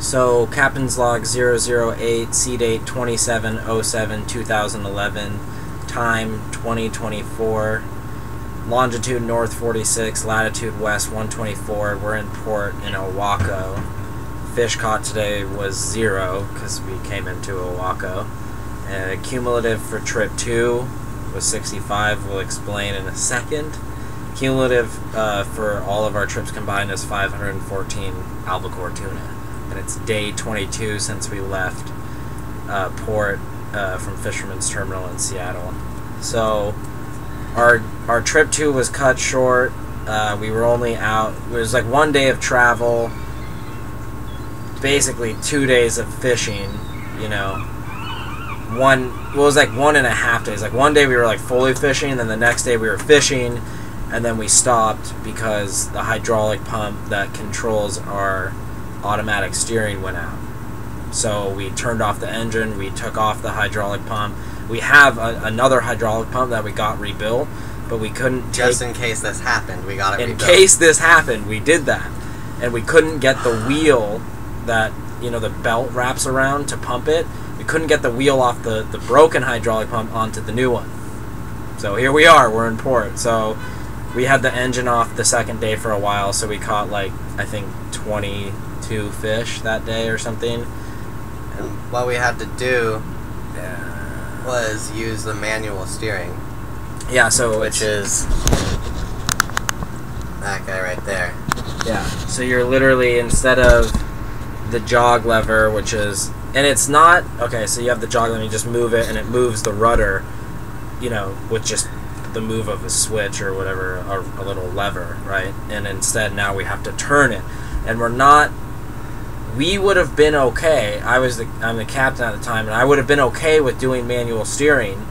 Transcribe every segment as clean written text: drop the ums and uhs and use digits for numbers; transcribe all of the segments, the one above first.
So, Captain's Log 008, sea date 27/07/2011, time 2024, longitude north 46, latitude west 124. We're in port in Owako. Fish caught today was 0 because we came into Owako. Cumulative for trip 2 was 65. We'll explain in a second. Cumulative for all of our trips combined is 514 albacore tuna. And it's day 22 since we left port from Fisherman's Terminal in Seattle. So our trip 2 was cut short. We were only out, it was like 1 day of travel, basically 2 days of fishing, you know. It was like 1.5 days. Like 1 day we were like fully fishing, and then the next day we were fishing, and then we stopped because the hydraulic pump that controls our automatic steering went out. So we turned off the engine, we took off the hydraulic pump. We have another hydraulic pump that we got rebuilt, but we couldn't just in case this happened, we got it rebuilt. In case this happened, we did that. And we couldn't get the wheel that, you know, the belt wraps around to pump it. We couldn't get the wheel off the broken hydraulic pump onto the new one. So here we are, we're in port. So we had the engine off the second day for a while, so we caught like, I think 22 fish that day or something. And what we had to do was use the manual steering. Yeah, so which is that guy right there. Yeah, so you're literally, instead of the jog lever, which is, and it's not, okay, so you have the jog lever, you just move it, and it moves the rudder, you know, with just the move of a switch or whatever, a little lever, right? And instead now we have to turn it. And we would have been okay. I'm the captain at the time, and I would have been okay with doing manual steering.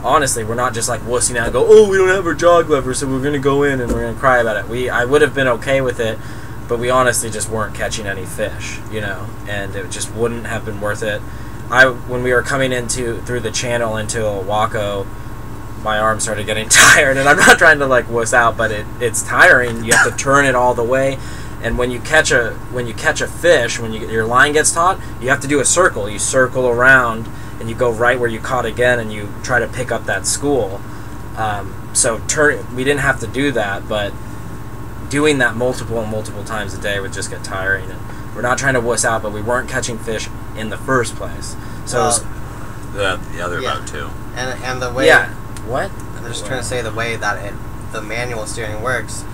Honestly, we're not just like wussing out and go, oh, we don't have our jog lever, so we're going to go in and we're going to cry about it. I would have been okay with it, but we honestly just weren't catching any fish, you know, and it just wouldn't have been worth it. When we were coming through the channel into Owako, my arm started getting tired, and I'm not trying to like wuss out, but it's tiring. You have to turn it all the way. And when you catch a fish, when your line gets taut, you have to do a circle. You circle around, and you go right where you caught again, and you try to pick up that school. We didn't have to do that, but doing that multiple times a day would just get tiring. And we're not trying to wuss out, but we weren't catching fish in the first place. So the other boat too. And the way what? I'm just trying to say the way that the manual steering works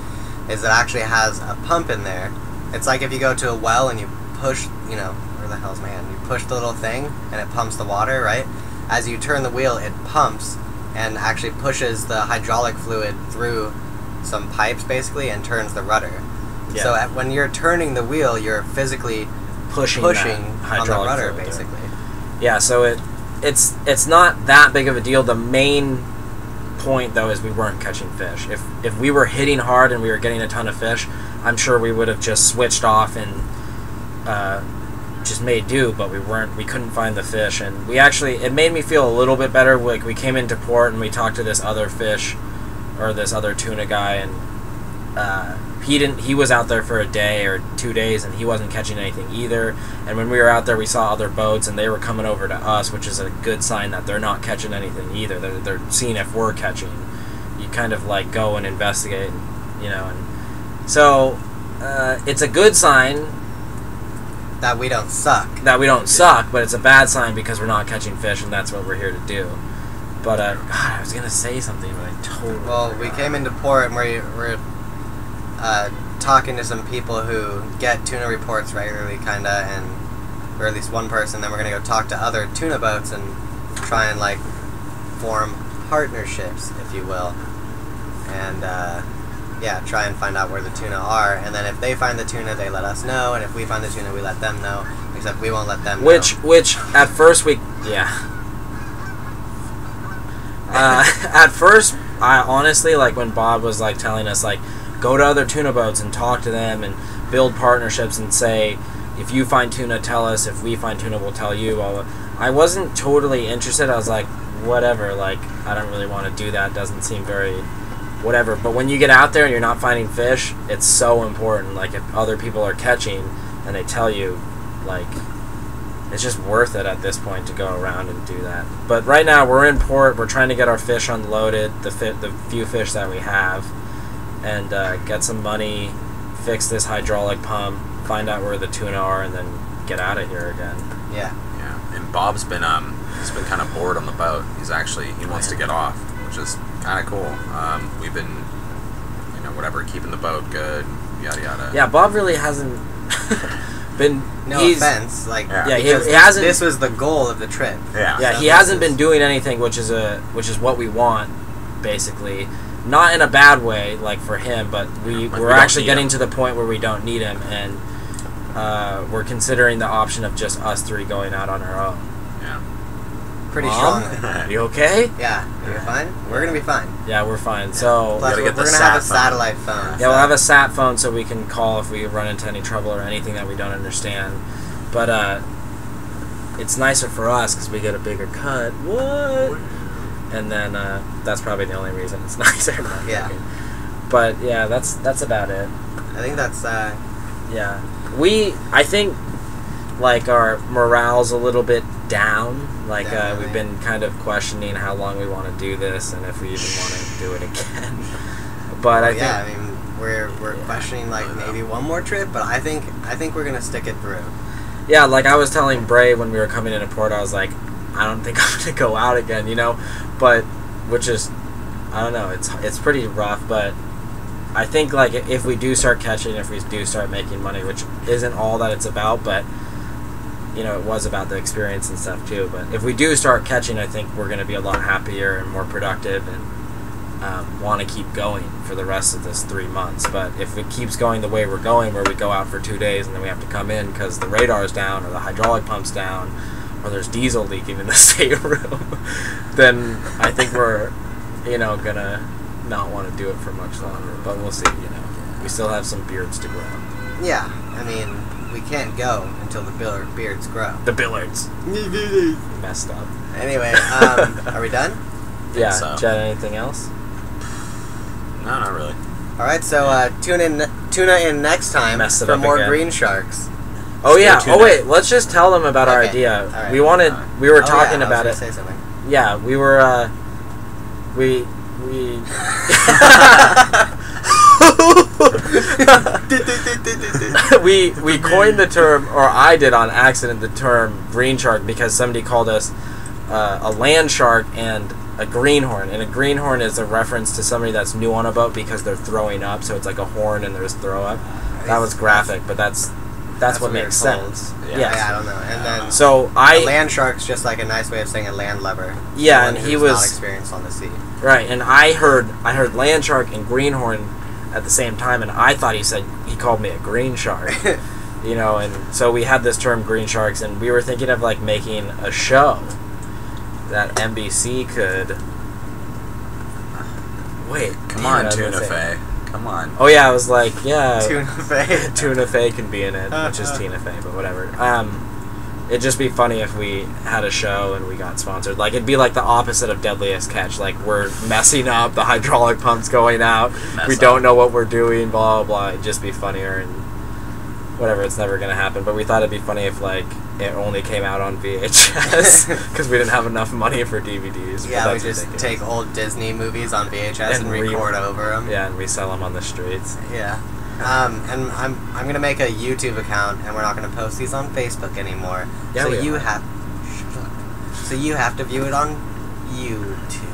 is it actually has a pump in there. It's like if you go to a well and you push, you know, where the hell's my hand? You push the little thing and it pumps the water, right? As you turn the wheel, it pumps and actually pushes the hydraulic fluid through some pipes basically and turns the rudder. Yeah. So when you're turning the wheel, you're physically pushing on the rudder basically. Yeah, so it's not that big of a deal. The main point though is we weren't catching fish. If we were hitting hard and we were getting a ton of fish, I'm sure we would have just switched off and just made do, but we couldn't find the fish. And it made me feel a little bit better. Like, we came into port and we talked to this other tuna guy, and he was out there for a day or 2 days and he wasn't catching anything either. And when we were out there, we saw other boats and they were coming over to us, which is a good sign that they're not catching anything either. They're seeing if we're catching. You kind of like go and investigate, you know, and so it's a good sign that we don't suck. But it's a bad sign because we're not catching fish, and that's what we're here to do. But God, I was gonna say something, but I totally forgot. We came into port and we're talking to some people who get tuna reports regularly, kinda, or at least one person. Then we're gonna go talk to other tuna boats and try and like form partnerships, if you will, and try and find out where the tuna are. And then if they find the tuna, they let us know, and if we find the tuna, we let them know. Except we won't let them know. Which at first at first, I honestly, like, when Bob was like telling us like, go to other tuna boats and talk to them and build partnerships and say, if you find tuna, tell us. If we find tuna, we'll tell you. I wasn't totally interested. I was like, whatever, like, I don't really want to do that. Doesn't seem very whatever. But when you get out there and you're not finding fish, it's so important. Like, if other people are catching and they tell you, like, it's just worth it at this point to go around and do that. But right now we're in port. We're trying to get our fish unloaded, the few fish that we have, and get some money, fix this hydraulic pump, find out where the tuna are, and then get out of here again. Yeah. Yeah. And Bob's been he's been kind of bored on the boat. He wants to get off, which is kind of cool. We've been, whatever, keeping the boat good, yada yada. Yeah, Bob really hasn't been. No offense, like yeah, he because hasn't. This was the goal of the trip. Yeah. Yeah, So he hasn't been doing anything, which is what we want, basically. Not in a bad way, like for him, but we're actually getting to the point where we don't need him, and we're considering the option of just us three going out on our own. Yeah. Pretty Mom? strong. You okay? Yeah, you're fine. We're gonna be fine. Yeah, we're fine. So Plus, gotta we're get the gonna have a sat phone. satellite phone. yeah, we'll have a sat phone so we can call if we run into any trouble or anything that we don't understand. But it's nicer for us because we get a bigger cut. What? And then that's probably the only reason it's nicer. Not Yeah. joking. But yeah, that's about it. I think that's Yeah, I think like our morale's a little bit down. Like Definitely. we've been kind of questioning how long we want to do this and if we even want to do it again. But I think I mean, we're questioning like maybe one more trip, but I think we're gonna stick it through. yeah, like I was telling Bray when we were coming into port, I was like, I don't think I'm gonna go out again, but which is, I don't know, it's pretty rough, but I think like if we do start catching, if we do start making money, which isn't all that it's about, but it was about the experience and stuff too. But if we do start catching, I think we're gonna be a lot happier and more productive and want to keep going for the rest of this 3 months. But if it keeps going the way we're going, where we go out for 2 days and then we have to come in because the radar's down or the hydraulic pump's down or there's diesel leaking in the stateroom, then I think we're gonna not want to do it for much longer. But we'll see. We still have some beards to grow. Yeah, I mean, we can't go until the beards grow. The billards messed up. Anyway, are we done? Yeah, so. Jed, anything else? No, not really. All right, so tuna in next time Mess it for up more again. green sharks. Oh yeah. tuned Oh wait. Let's just tell them about our Okay. idea. All right. We wanted. We were Oh, talking yeah, about I it. was gonna say something. Yeah, we were. We. we coined the term, or I did on accident, the term green shark because somebody called us a land shark and a greenhorn. And a greenhorn is a reference to somebody that's new on a boat because they're throwing up, so it's like a horn and there's throw up. That was graphic, but that's what what we were makes told. sense. Yeah. Yes. Yeah, I don't know. And then So a land shark's just like a nice way of saying a landlubber. Yeah, Someone and he who's was- not experienced on the sea. Right, and I heard land shark and greenhorn at the same time, and I thought he called me a green shark, and so we had this term green sharks, and we were thinking of like making a show that NBC could. Wait, Come damn on, it, I was Tuna gonna say- Fey. Come on. Oh yeah, I was like, yeah, Tuna Fey. Tuna Fey can be in it, which is Tina Fey, but whatever. It'd just be funny if we had a show and we got sponsored. Like, it'd be like the opposite of Deadliest Catch. Like, we're messing up, the hydraulic pump's going out, we don't know what we're doing, blah, blah, blah. It'd just be funnier and whatever, it's never gonna happen. But we thought it'd be funny if, like, it only came out on VHS because we didn't have enough money for DVDs. Yeah, But we that's just ridiculous. take old Disney movies on VHS and And record over them. Yeah, and we sell them on the streets. Yeah. And I'm gonna make a YouTube account, and we're not gonna post these on Facebook anymore. Yeah, so we you are. have, shut up. So you have to view it on YouTube.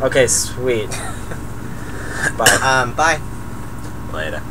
Okay, sweet. Bye. Bye. Later.